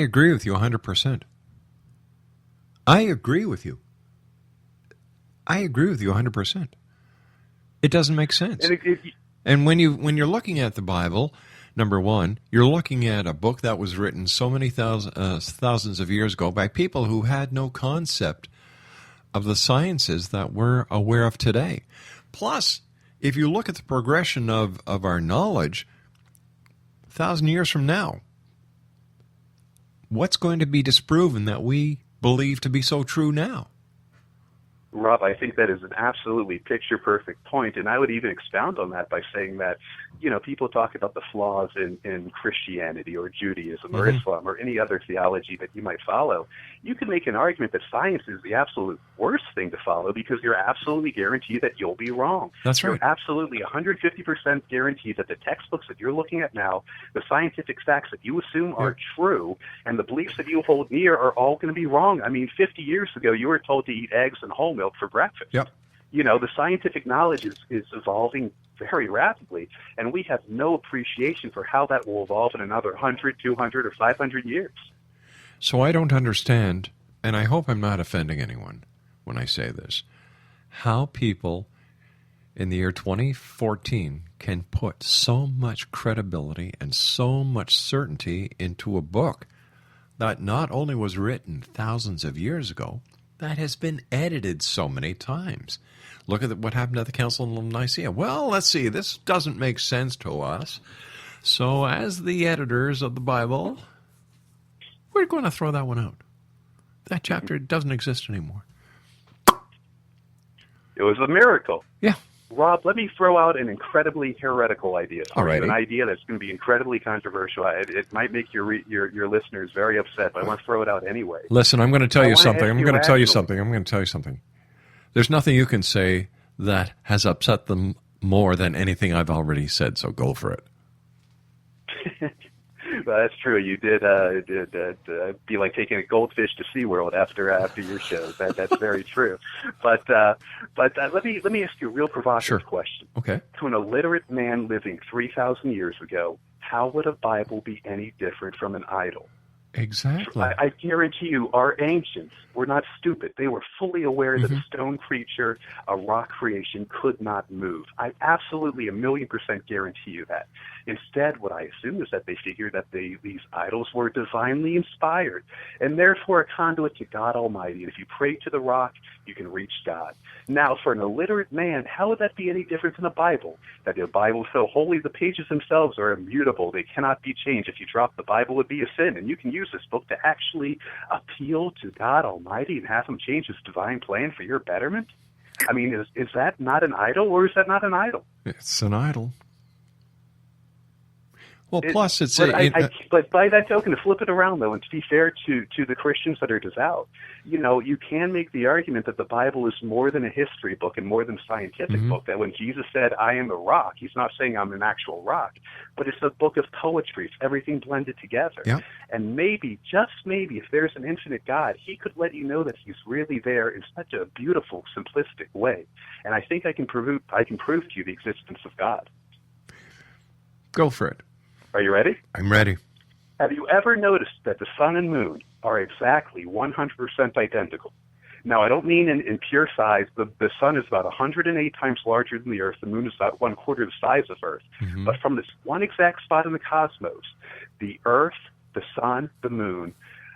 agree with you 100%. I agree with you. I agree with you 100%. It doesn't make sense. And when you're looking at the Bible, number one, you're looking at a book that was written so many thousands of years ago by people who had no concept of the sciences that we're aware of today. Plus, if you look at the progression of our knowledge, 1,000 years from now, what's going to be disproven that we believe to be so true now? Rob, I think that is an absolutely picture-perfect point, and I would even expound on that by saying that, people talk about the flaws in Christianity or Judaism or Islam or any other theology that you might follow. You can make an argument that science is the absolute worst thing to follow because you're absolutely guaranteed that you'll be wrong. That's right. You're absolutely 150% guaranteed that the textbooks that you're looking at now, the scientific facts that you assume are true, and the beliefs that you hold near are all going to be wrong. I mean, 50 years ago, you were told to eat eggs and whole milk for breakfast. Yep. The scientific knowledge is evolving very rapidly, and we have no appreciation for how that will evolve in another 100, 200, or 500 years. So I don't understand, and I hope I'm not offending anyone when I say this, how people in the year 2014 can put so much credibility and so much certainty into a book that not only was written thousands of years ago, that has been edited so many times. Look at what happened at the Council of Nicaea. Well, let's see, this doesn't make sense to us. So as the editors of the Bible, we're going to throw that one out. That chapter doesn't exist anymore. It was a miracle. Yeah. Rob, let me throw out an incredibly heretical idea. An idea that's going to be incredibly controversial. It might make your listeners very upset, but I want to throw it out anyway. Listen, I'm going to tell you something. There's nothing you can say that has upset them more than anything I've already said, so go for it. Well, that's true. You did be like taking a goldfish to SeaWorld after your show. That's very true. But let me ask you a real provocative question. Okay. To an illiterate man living 3,000 years ago, how would a Bible be any different from an idol? Exactly. I guarantee you, our ancients were not stupid. They were fully aware that a stone creature, a rock creation, could not move. I absolutely 1,000,000% guarantee you that. Instead, what I assume is that they figured that these idols were divinely inspired and therefore a conduit to God Almighty. And if you pray to the rock, you can reach God. Now, for an illiterate man, how would that be any different than the Bible? That the Bible is so holy, the pages themselves are immutable. They cannot be changed. If you drop the Bible, it would be a sin. And you can use this book to actually appeal to God Almighty and have him change his divine plan for your betterment? I mean, is that not an idol, or is that not an idol? It's an idol. Well, plus but by that token, to flip it around, though, and to be fair to the Christians that are devout, you can make the argument that the Bible is more than a history book and more than a scientific book. That when Jesus said, "I am a rock," he's not saying I'm an actual rock, but it's a book of poetry. It's everything blended together. Yeah. And maybe, just maybe, if there's an infinite God, he could let you know that he's really there in such a beautiful, simplistic way. And I think I can prove to you the existence of God. Go for it. Are you ready? I'm ready. Have you ever noticed that the sun and moon are exactly 100% identical? Now, I don't mean in pure size. The sun is about 108 times larger than the Earth. The moon is about 1/4 the size of Earth. But from this one exact spot in the cosmos, the Earth, the sun, the moon,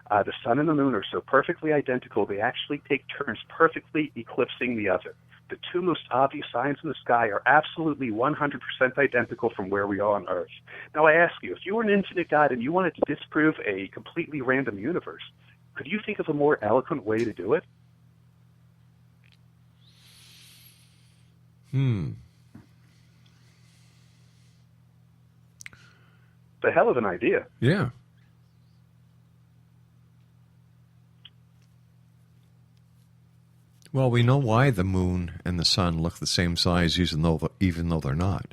the sun and the moon are so perfectly identical, they actually take turns perfectly eclipsing the other. The two most obvious signs in the sky are absolutely 100% identical from where we are on Earth. Now, I ask you, if you were an infinite God and you wanted to disprove a completely random universe, could you think of a more eloquent way to do it? It's a hell of an idea. Yeah. Well, we know why the moon and the sun look the same size, even though they're not.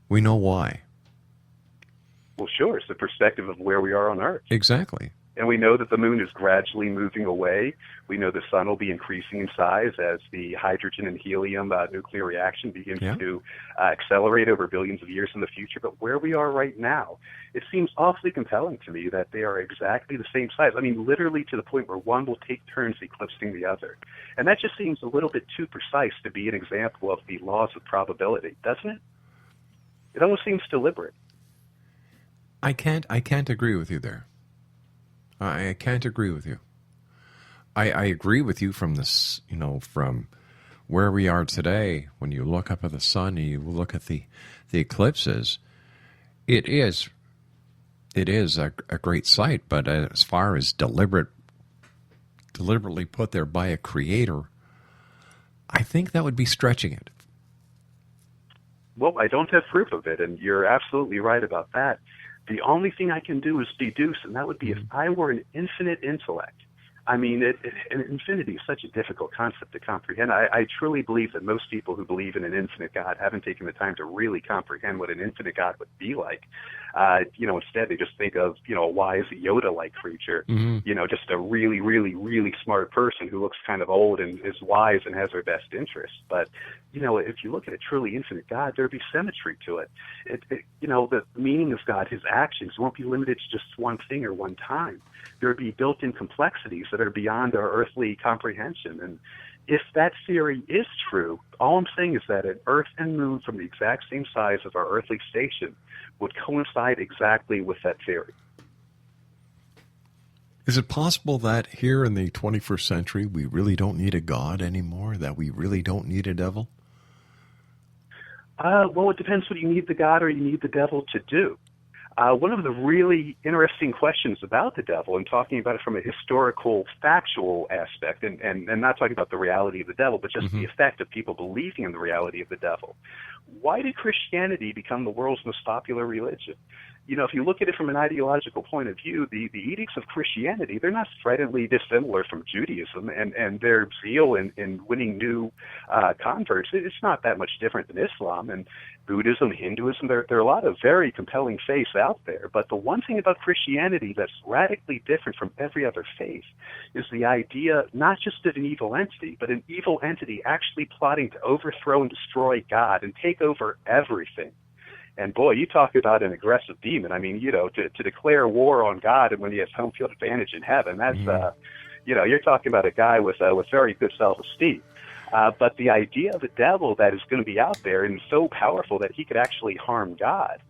We know why. Well, sure. It's the perspective of where we are on Earth. Exactly. And we know that the moon is gradually moving away. We know the sun will be increasing in size as the hydrogen and helium nuclear reaction begins to accelerate over billions of years in the future. But where we are right now, it seems awfully compelling to me that they are exactly the same size. I mean, literally to the point where one will take turns eclipsing the other. And that just seems a little bit too precise to be an example of the laws of probability, doesn't it? It almost seems deliberate. I can't agree with you there. I can't agree with you. I agree with you from this, from where we are today. When you look up at the sun and you look at the eclipses, it is a great sight. But as far as deliberately put there by a creator, I think that would be stretching it. Well, I don't have proof of it, and you're absolutely right about that. The only thing I can do is deduce, and that would be if I were an infinite intellect. I mean, infinity is such a difficult concept to comprehend. I truly believe that most people who believe in an infinite God haven't taken the time to really comprehend what an infinite God would be like. Instead they just think of, a wise Yoda-like creature, just a really, really, really smart person who looks kind of old and is wise and has their best interests. But, if you look at a truly infinite God, there'd be symmetry to it. The meaning of God, his actions, won't be limited to just one thing or one time. There would be built-in complexities that are beyond our earthly comprehension. And if that theory is true, all I'm saying is that an Earth and Moon from the exact same size of our earthly station would coincide exactly with that theory. Is it possible that here in the 21st century we really don't need a God anymore, that we really don't need a devil? Well, it depends what you need the God or you need the devil to do. One of the really interesting questions about the devil, and talking about it from a historical, factual aspect, and not talking about the reality of the devil, but just the effect of people believing in the reality of the devil. Why did Christianity become the world's most popular religion? If you look at it from an ideological point of view, the edicts of Christianity, they're not threateningly dissimilar from Judaism, and their zeal in winning new converts, it's not that much different than Islam. And Buddhism, Hinduism, there are a lot of very compelling faiths out there. But the one thing about Christianity that's radically different from every other faith is the idea not just of an evil entity, but an evil entity actually plotting to overthrow and destroy God and take over everything. And boy, you talk about an aggressive demon. I mean, to declare war on God and when he has home field advantage in heaven, that's, you're talking about a guy with very good self-esteem. But the idea of a devil that is going to be out there and so powerful that he could actually harm God,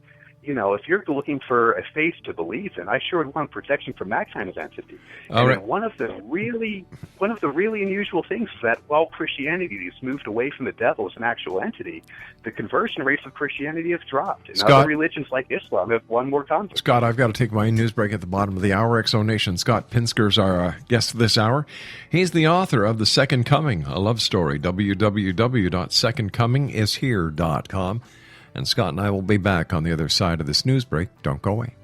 if you're looking for a faith to believe in, I sure would want protection from that kind of entity. One of the really unusual things is that while Christianity has moved away from the devil as an actual entity, the conversion rates of Christianity have dropped. And other religions like Islam have won more converts. Scott, I've got to take my news break at the bottom of the hour. Exo Nation. Scott Pinsker's our guest this hour. He's the author of The Second Coming, a love story. www.secondcomingishere.com. And Scott and I will be back on the other side of this news break. Don't go away.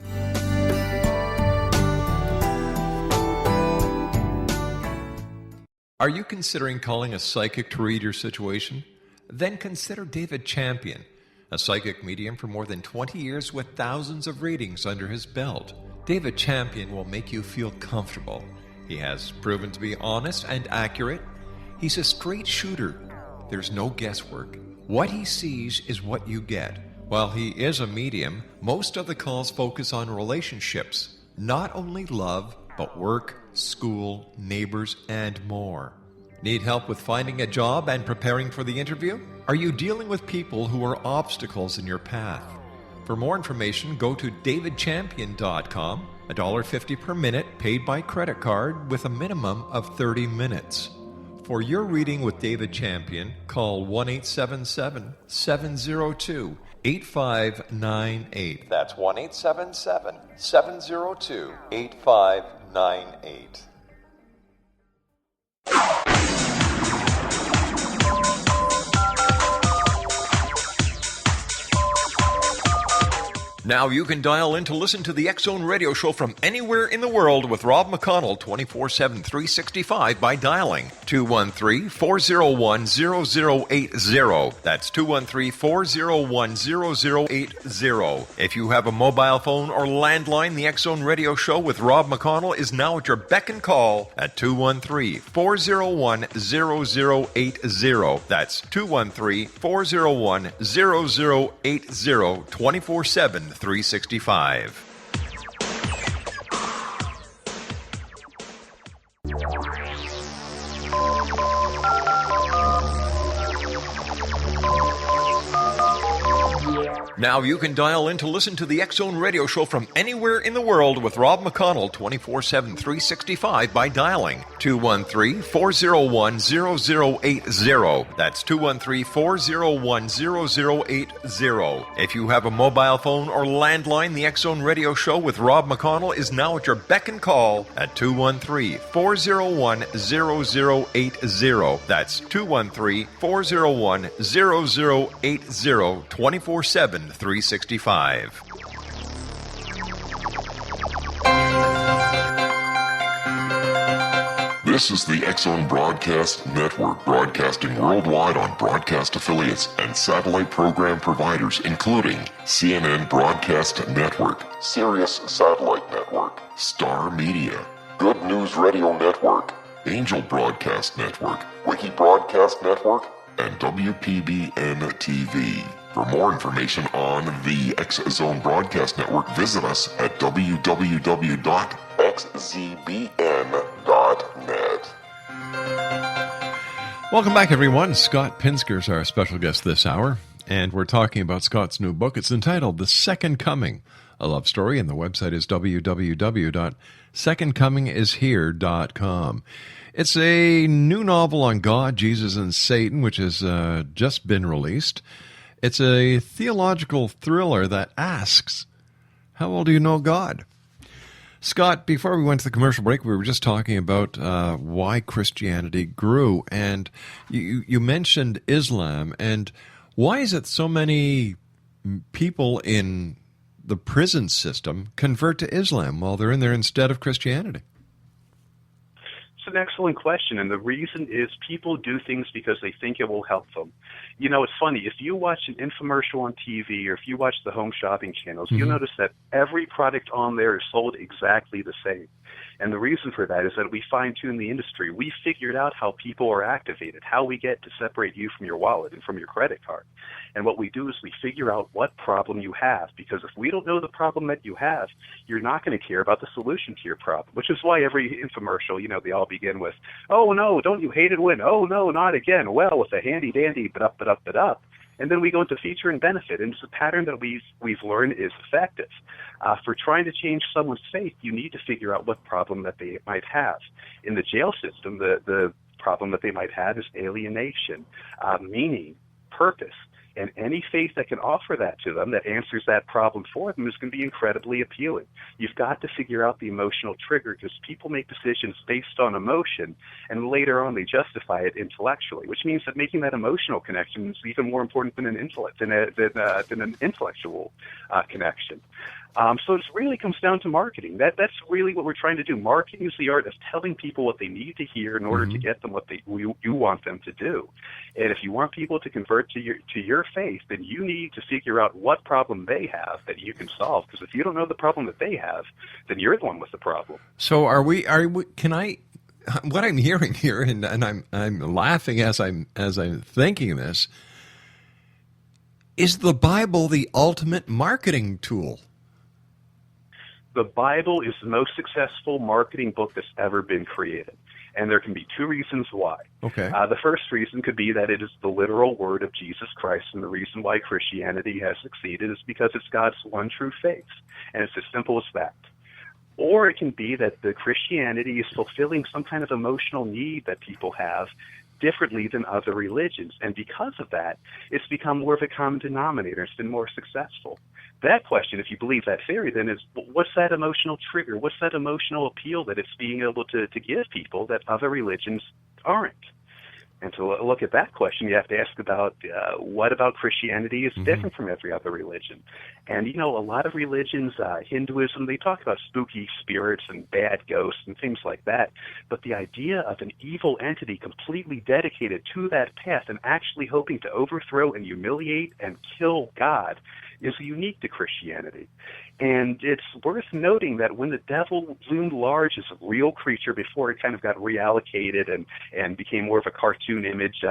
Are you considering calling a psychic to read your situation? Then consider David Champion, a psychic medium for more than 20 years with thousands of readings under his belt. David Champion will make you feel comfortable. He has proven to be honest and accurate. He's a straight shooter. There's no guesswork. What he sees is what you get. While he is a medium, most of the calls focus on relationships, not only love, but work, school, neighbors, and more. Need help with finding a job and preparing for the interview? Are you dealing with people who are obstacles in your path? For more information, go to davidchampion.com, $1.50 per minute paid by credit card with a minimum of 30 minutes. For your reading with David Champion, call 1-877-702-8598. That's 1-877-702-8598. Now you can dial in to listen to the X-Zone Radio Show from anywhere in the world with Rob McConnell 24/7, 365 by dialing 213-401-0080. That's 213-401-0080. If you have a mobile phone or landline, the X-Zone Radio Show with Rob McConnell is now at your beck and call at 213-401-0080. That's 213-401-0080, 24/7, 365. Now you can dial in to listen to the X-Zone Radio Show from anywhere in the world with Rob McConnell 24/7, 365 by dialing 213-401-0080. That's 213-401-0080. If you have a mobile phone or landline, the X-Zone Radio Show with Rob McConnell is now at your beck and call at 213-401-0080. That's 213-401-0080, 24/7, 365. This is the X-Zone Broadcast Network, broadcasting worldwide on broadcast affiliates and satellite program providers, including CNN Broadcast Network, Sirius Satellite Network, Star Media, Good News Radio Network, Angel Broadcast Network, Wiki Broadcast Network, and WPBN TV. For more information on the X-Zone Broadcast Network, visit us at www.xzbn.net. Welcome back, everyone. Scott Pinsker is our special guest this hour, and we're talking about Scott's new book. It's entitled The Second Coming, a love story, and the website is www.secondcomingishere.com. It's a new novel on God, Jesus, and Satan, which has just been released. It's a theological thriller that asks, how well do you know God? Scott, before we went to the commercial break, we were just talking about why Christianity grew, and you mentioned Islam, and why is it so many people in the prison system convert to Islam while they're in there instead of Christianity? It's an excellent question, and the reason is people do things because they think it will help them. You know, it's funny, if you watch an infomercial on TV or if you watch the home shopping channels, you'll notice that every product on there is sold exactly the same. And the reason for that is that we fine-tune the industry. We figured out how people are activated, how we get to separate you from your wallet and from your credit card. And what we do is we figure out what problem you have, because if we don't know the problem that you have, you're not going to care about the solution to your problem, which is why every infomercial, you know, they all begin with, oh, no, don't you hate it when? Oh, no, not again. Well, with a handy-dandy, but up. And then we go into feature and benefit, and it's a pattern that we've learned is effective. For trying to change someone's faith, you need to figure out what problem that they might have. In the jail system, the problem that they might have is alienation, meaning, purpose. And any faith that can offer that to them, that answers that problem for them, is going to be incredibly appealing. You've got to figure out the emotional trigger, because people make decisions based on emotion, and later on they justify it intellectually, which means that making that emotional connection is even more important than an intellectual connection. So it really comes down to marketing. That's really what we're trying to do. Marketing is the art of telling people what they need to hear in order to get them what you want them to do. And if you want people to convert to your faith, then you need to figure out what problem they have that you can solve. Because if you don't know the problem that they have, then you're the one with the problem. So what I'm hearing here, and I'm laughing as I'm thinking this, is the Bible the ultimate marketing tool? The Bible is the most successful marketing book that's ever been created. And there can be two reasons why. Okay. The first reason could be that it is the literal word of Jesus Christ, and the reason why Christianity has succeeded is because it's God's one true faith. And it's as simple as that. Or it can be that the Christianity is fulfilling some kind of emotional need that people have differently than other religions. And because of that, it's become more of a common denominator. It's been more successful. That question, if you believe that theory, then is what's that emotional trigger? What's that emotional appeal that it's being able to give people that other religions aren't? And to look at that question, you have to ask about what about Christianity is different from every other religion. And, a lot of religions, Hinduism, they talk about spooky spirits and bad ghosts and things like that. But the idea of an evil entity completely dedicated to that path and actually hoping to overthrow and humiliate and kill God is unique to Christianity. And it's worth noting that when the devil loomed large as a real creature before it kind of got reallocated and became more of a cartoon image,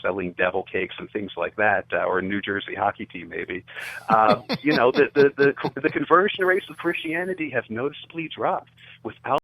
selling devil cakes and things like that, or a New Jersey hockey team maybe, the conversion rates of Christianity have noticeably dropped. Without